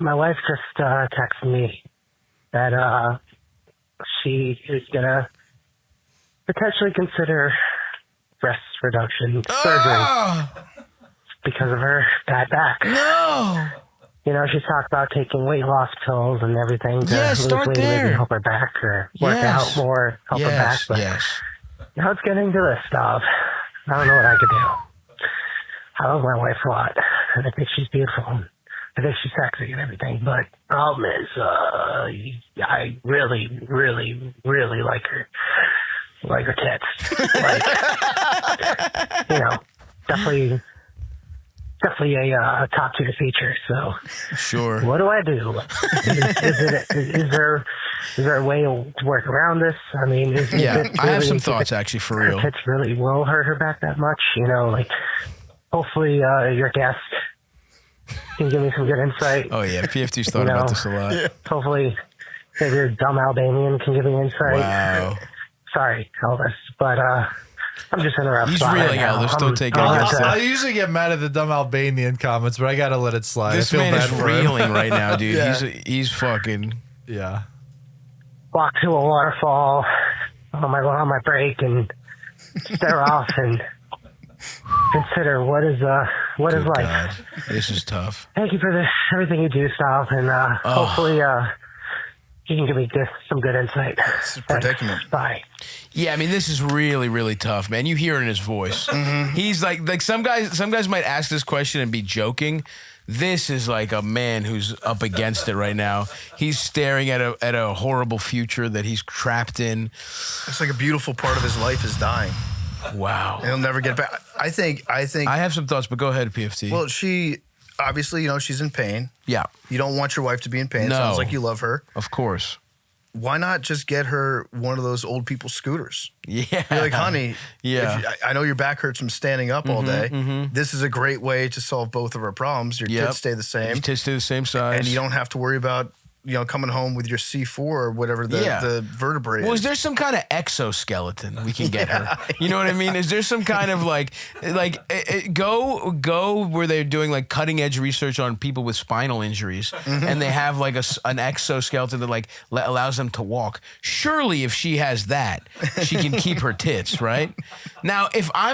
My wife just texted me that she is going to potentially consider breast reduction surgery because of her bad back. No! You know, she's talked about taking weight loss pills and everything to lose start weight, there. maybe help her back or work out more, help her back. But now it's getting to this stuff. I don't know what I could do. I love my wife a lot, and I think she's beautiful. I think she's sexy and everything, but problem is, I really, really, really like her tits. Like, you know, definitely a top tier feature. So, sure. What do I do? Is there a way to work around this? I mean, I have some thoughts actually for real. Her tits really will hurt her back that much, you know? Like, hopefully, your guest can give me some good insight. Oh yeah, PFT's thought about this a lot. Yeah. Hopefully, maybe your dumb Albanian can give me insight. Wow. Sorry, Elvis, but I'm just interrupting. He's reeling Elvis. Don't take it against him. I usually get mad at the dumb Albanian comments, but I gotta let it slide. This I feel man bad is for reeling him. right now, dude. Yeah. He's fucking. Yeah. Walk to a waterfall on my break and stare off and consider what is life. God. This is tough. Thank you for everything you do, Stav, and hopefully you can give me some good insight. It's a predicament. Bye. Yeah, I mean, this is really, really tough, man. You hear it in his voice. He's like some guys might ask this question and be joking. This is like a man who's up against it right now. He's staring at a horrible future that he's trapped in. It's like a beautiful part of his life is dying. Wow. And he'll never get back. I think. I have some thoughts, but go ahead, PFT. Well, she obviously, you know, she's in pain. Yeah. You don't want your wife to be in pain. No. It sounds like you love her. Of course. Why not just get her one of those old people scooters? Yeah. You're like, honey, yeah. I know your back hurts from standing up all day. This is a great way to solve both of our problems. Your tits stay the same. Your tits stay the same size. And you don't have to worry about, you know, coming home with your C4 or whatever the vertebrae Well, is. is there some kind of exoskeleton we can get her? You know what I mean? Is there some kind of go where they're doing like cutting edge research on people with spinal injuries and they have like an exoskeleton that like allows them to walk? Surely if she has that, she can keep her tits, right? Now, if I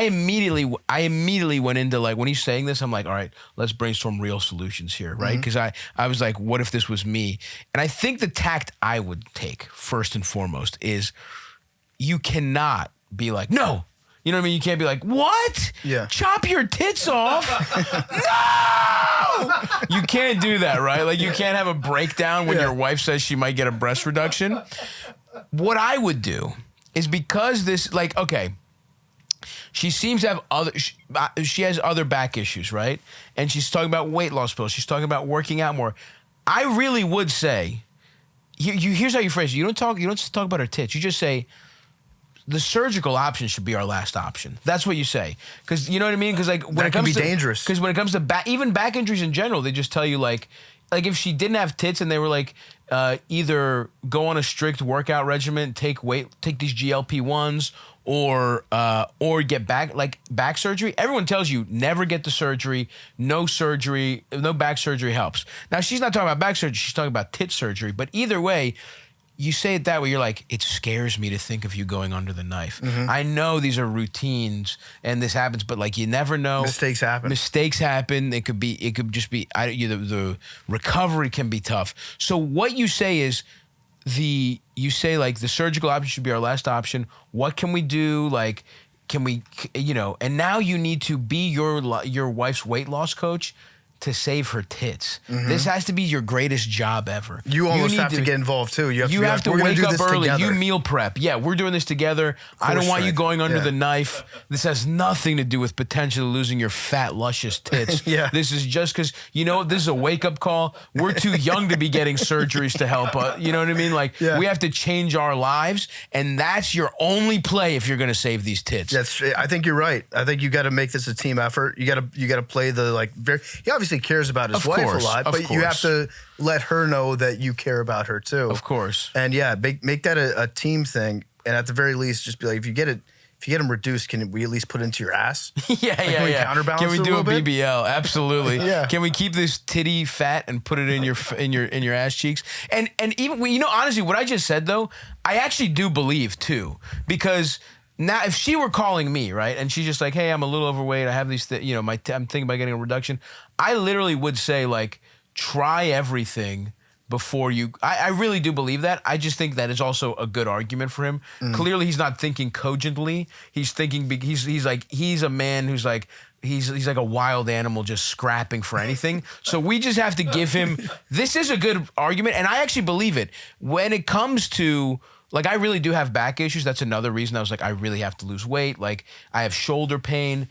immediately went into like, when he's saying this, I'm like, all right, let's brainstorm real solutions here, right? Because I was like, what if this was me? And I think the tact I would take first and foremost is you cannot be like, no. You know what I mean? You can't be like, what? Yeah. Chop your tits off? No! You can't do that, right? Like you can't have a breakdown when your wife says she might get a breast reduction. What I would do is, because this, like, okay, she seems to have she has other back issues, right? And she's talking about weight loss pills. She's talking about working out more. I really would say, here's how you phrase it. You don't just talk about her tits. You just say, the surgical option should be our last option. That's what you say. Because, you know what I mean? Because like when that it comes can be to dangerous. Because when it comes to even back injuries in general, they just tell you like if she didn't have tits and they were like either go on a strict workout regimen, take these GLP-1s, or get back surgery. Everyone tells you never get the surgery. No back surgery helps. Now she's not talking about back surgery. She's talking about tit surgery. But either way, you say it that way, you're like, it scares me to think of you going under the knife. I know these are routines and this happens, but like you never know. Mistakes happen. It could just be the recovery can be tough. So what you say is you say like the surgical option should be our last option. What can we do? Like, can we, and now you need to be your wife's weight loss coach to save her tits. This has to be your greatest job ever. You almost have to get involved too. You have to wake up early. Together. You meal prep. Yeah, we're doing this together. I don't want you going under the knife. This has nothing to do with potentially losing your fat, luscious tits. This is just because, this is a wake-up call. We're too young to be getting surgeries to help us. You know what I mean? Like, we have to change our lives, and that's your only play if you're going to save these tits. I think you're right. I think you got to make this a team effort. You got to play the he obviously cares about his wife a lot, but you have to let her know that you care about her too. Of course. And make that a team thing. And at the very least, just be like, if you if you get them reduced, can we at least put into your ass? Yeah. Counterbalance Can we do a bit? BBL? Absolutely. Yeah. Can we keep this titty fat and put it in your ass cheeks? And even honestly, what I just said though, I actually do believe too, because now if she were calling me, right, and she's just like, hey, I'm a little overweight, I have these, I'm thinking about getting a reduction, I literally would say like, try everything before you. I really do believe that. I just think that is also a good argument for him. Clearly, he's not thinking cogently. He's thinking. He's a man who's like. He's like a wild animal just scrapping for anything. So we just have to give him. This is a good argument, and I actually believe it. When it comes to like, I really do have back issues. That's another reason I was like, I really have to lose weight. Like, I have shoulder pain.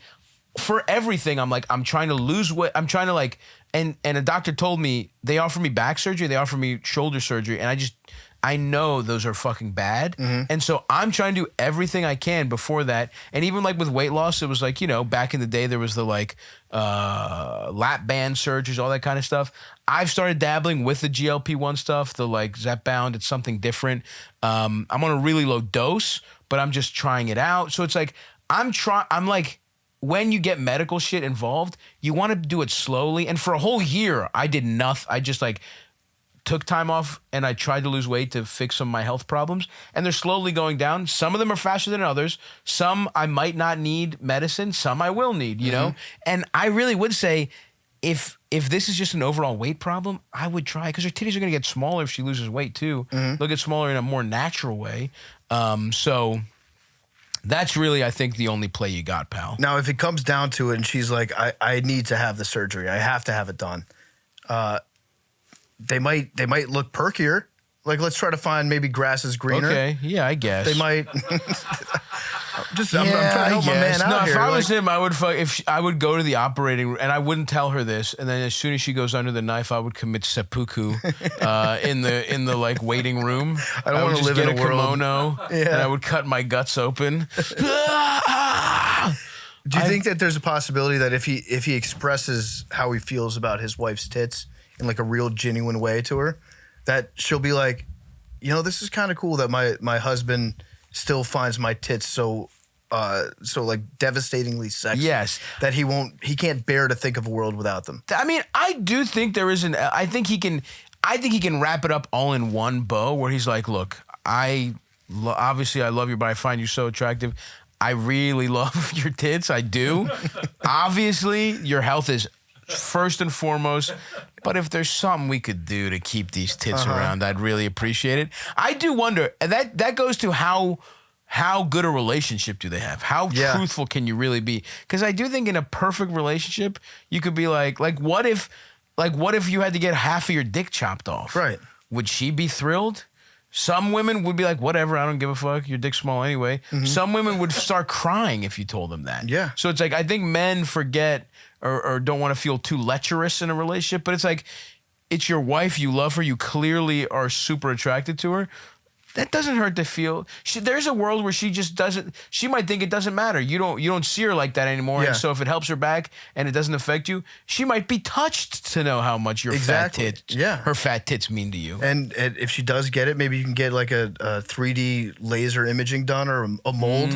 For everything, I'm like, I'm trying to lose weight. I'm trying to like. And a doctor told me, they offer me back surgery, they offer me shoulder surgery, and I know those are fucking bad. And so I'm trying to do everything I can before that. And even like with weight loss, it was like, back in the day, there was the like lap band surgeries, all that kind of stuff. I've started dabbling with the GLP-1 stuff, the like Zepbound, it's something different. I'm on a really low dose, but I'm just trying it out. So it's like, I'm like, when you get medical shit involved, you want to do it slowly. And for a whole year, I did nothing. I just like took time off and I tried to lose weight to fix some of my health problems. And they're slowly going down. Some of them are faster than others. Some I might not need medicine. Some I will need, you know? And I really would say if this is just an overall weight problem, I would try, because her titties are going to get smaller if she loses weight too. They'll get smaller in a more natural way. So that's really, I think, the only play you got, pal. Now, if it comes down to it and she's like, I need to have the surgery, I have to have it done, they might look perkier. Like, let's try to find maybe grass is greener. Okay, yeah, I guess. They might. I'm trying to help my man out here. If I was him, I would I would go to the operating room, and I wouldn't tell her this. And then as soon as she goes under the knife, I would commit seppuku in the like waiting room. I don't want to live in a world. Kimono, and I would cut my guts open. Do you think that there's a possibility that if he expresses how he feels about his wife's tits in like a real genuine way to her, that she'll be like, this is kind of cool that my husband still finds my tits so like devastatingly sexy. Yes. That he can't bear to think of a world without them. I mean, I do think there is I think he can wrap it up all in one bow where he's like, look, obviously I love you, but I find you so attractive. I really love your tits. I do. Obviously, your health is first and foremost, but if there's something we could do to keep these tits around, I'd really appreciate it. I do wonder, and that goes to how good a relationship do they have? How truthful can you really be? Because I do think in a perfect relationship, you could be like what if you had to get half of your dick chopped off? Right. Would she be thrilled? Some women would be like, whatever, I don't give a fuck. Your dick's small anyway. Some women would start crying if you told them that. Yeah. So it's like, I think men forget or don't want to feel too lecherous in a relationship, but it's like, it's your wife, you love her, you clearly are super attracted to her. That doesn't hurt to feel. There's a world where she just doesn't. She might think it doesn't matter. You don't see her like that anymore. Yeah. And so if it helps her back and it doesn't affect you, she might be touched to know how much your fat tits, her fat tits mean to you. And if she does get it, maybe you can get like a 3D laser imaging done or a mold.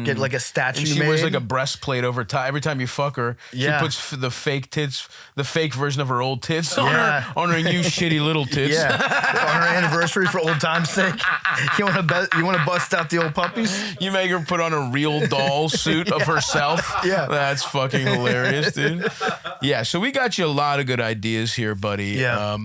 Get like a statue and she made. wears like a breastplate over top. Every time you fuck her, she puts the fake tits, the fake version of her old tits on her new shitty little tits. Yeah, on her anniversary for old time's sake. You want to bust out the old puppies? You make her put on a real doll suit of herself. Yeah, that's fucking hilarious, dude. Yeah, so we got you a lot of good ideas here, buddy. Yeah.